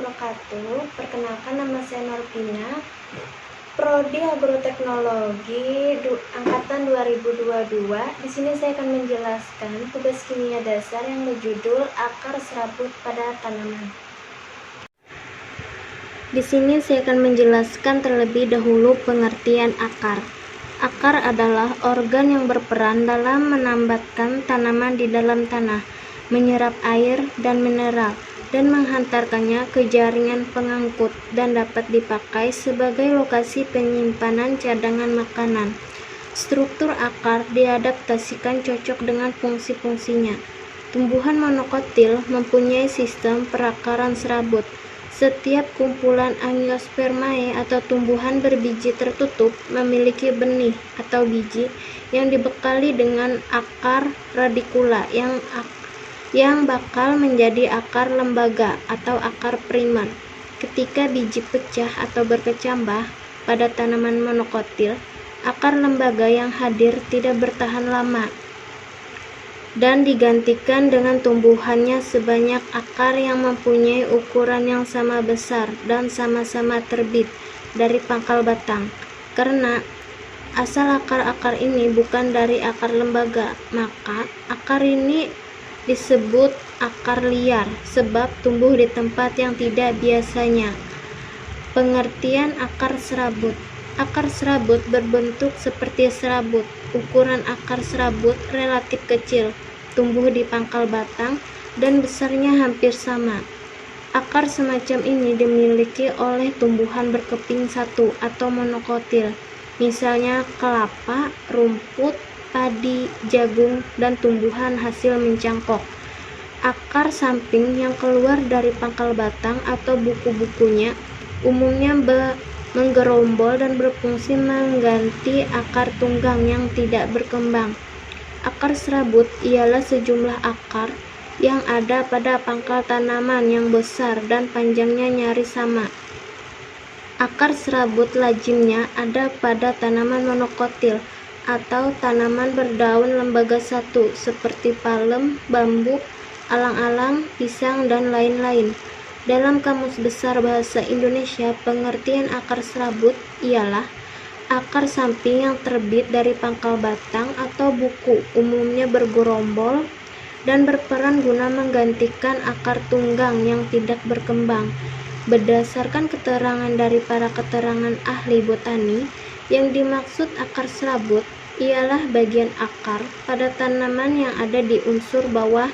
wabarakatuh. Perkenalkan, nama saya Norvina, Prodi Agroteknologi angkatan 2022. Di sini saya akan menjelaskan tugas kimia dasar yang berjudul akar serabut pada tanaman. Di sini saya akan menjelaskan terlebih dahulu pengertian akar. Akar adalah organ yang berperan dalam menambatkan tanaman di dalam tanah, menyerap air dan mineral, dan menghantarkannya ke jaringan pengangkut dan dapat dipakai sebagai lokasi penyimpanan cadangan makanan. Struktur akar diadaptasikan cocok dengan fungsi-fungsinya. Tumbuhan monokotil mempunyai sistem perakaran serabut. Setiap kumpulan Angiospermae atau tumbuhan berbiji tertutup memiliki benih atau biji yang dibekali dengan akar radikula yang bakal menjadi akar lembaga atau akar primer. Ketika biji pecah atau berkecambah pada tanaman monokotil, akar lembaga yang hadir tidak bertahan lama dan digantikan dengan tumbuhannya sebanyak akar yang mempunyai ukuran yang sama besar dan sama-sama terbit dari pangkal batang. Karena asal akar-akar ini bukan dari akar lembaga, maka akar ini disebut akar liar sebab tumbuh di tempat yang tidak biasanya. Pengertian akar serabut. Akar serabut berbentuk seperti serabut. Ukuran akar serabut relatif kecil, tumbuh di pangkal batang, dan besarnya hampir sama. Akar semacam ini dimiliki oleh tumbuhan berkeping satu atau monokotil, misalnya kelapa, rumput, padi, jagung, dan tumbuhan hasil mencangkok. Akar samping yang keluar dari pangkal batang atau buku-bukunya umumnya menggerombol dan berfungsi mengganti akar tunggang yang tidak berkembang. Akar serabut ialah sejumlah akar yang ada pada pangkal tanaman yang besar dan panjangnya nyaris sama. Akar serabut lazimnya ada pada tanaman monokotil atau tanaman berdaun lembaga satu seperti palem, bambu, alang-alang, pisang, dan lain-lain. Dalam Kamus Besar Bahasa Indonesia, pengertian akar serabut ialah akar samping yang terbit dari pangkal batang atau buku, umumnya bergerombol dan berperan guna menggantikan akar tunggang yang tidak berkembang. Berdasarkan keterangan dari para keterangan ahli botani, yang dimaksud akar serabut ialah bagian akar pada tanaman yang ada di unsur bawah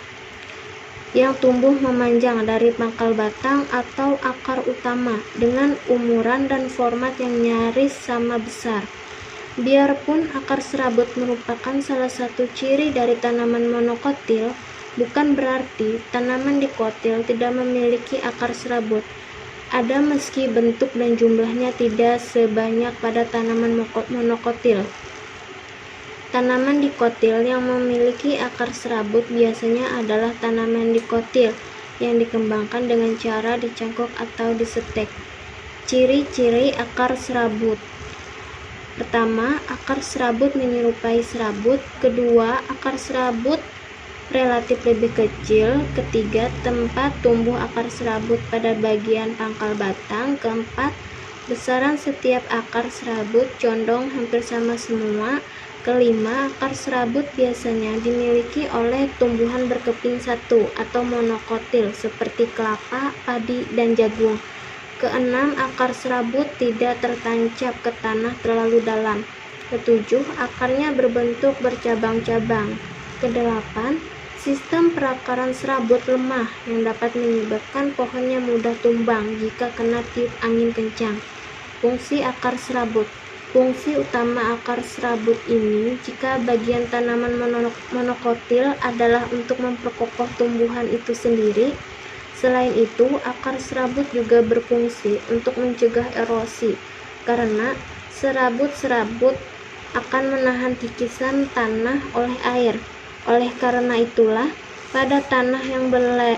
yang tumbuh memanjang dari pangkal batang atau akar utama dengan umuran dan format yang nyaris sama besar. Biarpun akar serabut merupakan salah satu ciri dari tanaman monokotil, bukan berarti tanaman dikotil tidak memiliki akar serabut. Ada meski bentuk dan jumlahnya tidak sebanyak pada tanaman monokotil. Tanaman dikotil yang memiliki akar serabut biasanya adalah tanaman dikotil yang dikembangkan dengan cara dicangkok atau disetek. Ciri-ciri akar serabut. Pertama, akar serabut menyerupai serabut. Kedua, akar serabut relatif lebih kecil. Ketiga, tempat tumbuh akar serabut pada bagian pangkal batang. Keempat, besaran setiap akar serabut condong hampir sama semua. Kelima, akar serabut biasanya dimiliki oleh tumbuhan berkeping satu atau monokotil seperti kelapa, padi, dan jagung. Keenam, akar serabut tidak tertancap ke tanah terlalu dalam. Ketujuh, akarnya berbentuk bercabang-cabang. Kedelapan, sistem perakaran serabut lemah yang dapat menyebabkan pohonnya mudah tumbang jika kena tiup angin kencang. Fungsi akar serabut. Fungsi utama akar serabut ini jika bagian tanaman monokotil adalah untuk memperkokoh tumbuhan itu sendiri. Selain itu, akar serabut juga berfungsi untuk mencegah erosi, karena serabut-serabut akan menahan kikisan tanah oleh air. Oleh karena itulah, pada tanah yang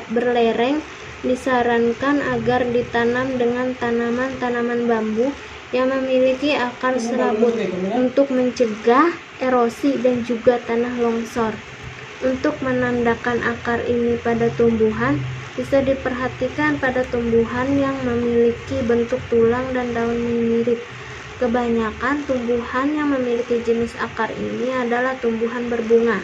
berlereng disarankan agar ditanam dengan tanaman-tanaman bambu yang memiliki akar serabut untuk mencegah erosi dan juga tanah longsor. Untuk menandakan akar ini pada tumbuhan, bisa diperhatikan pada tumbuhan yang memiliki bentuk tulang dan daun mirip. Kebanyakan tumbuhan yang memiliki jenis akar ini adalah tumbuhan berbunga.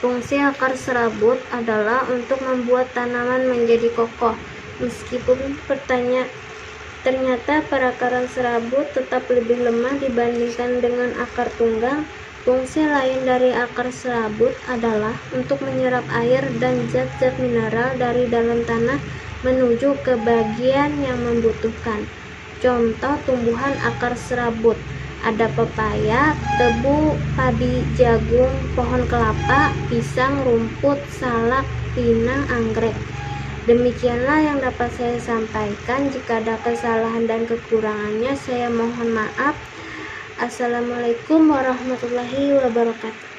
Fungsi akar serabut adalah untuk membuat tanaman menjadi kokoh. Meskipun ternyata perakaran serabut tetap lebih lemah dibandingkan dengan akar tunggang, fungsi lain dari akar serabut adalah untuk menyerap air dan zat-zat mineral dari dalam tanah menuju ke bagian yang membutuhkan. Contoh tumbuhan akar serabut ada pepaya, tebu, padi, jagung, pohon kelapa, pisang, rumput, salak, pinang, anggrek. Demikianlah yang dapat saya sampaikan. Jika ada kesalahan dan kekurangannya, saya mohon maaf. Assalamualaikum warahmatullahi wabarakatuh.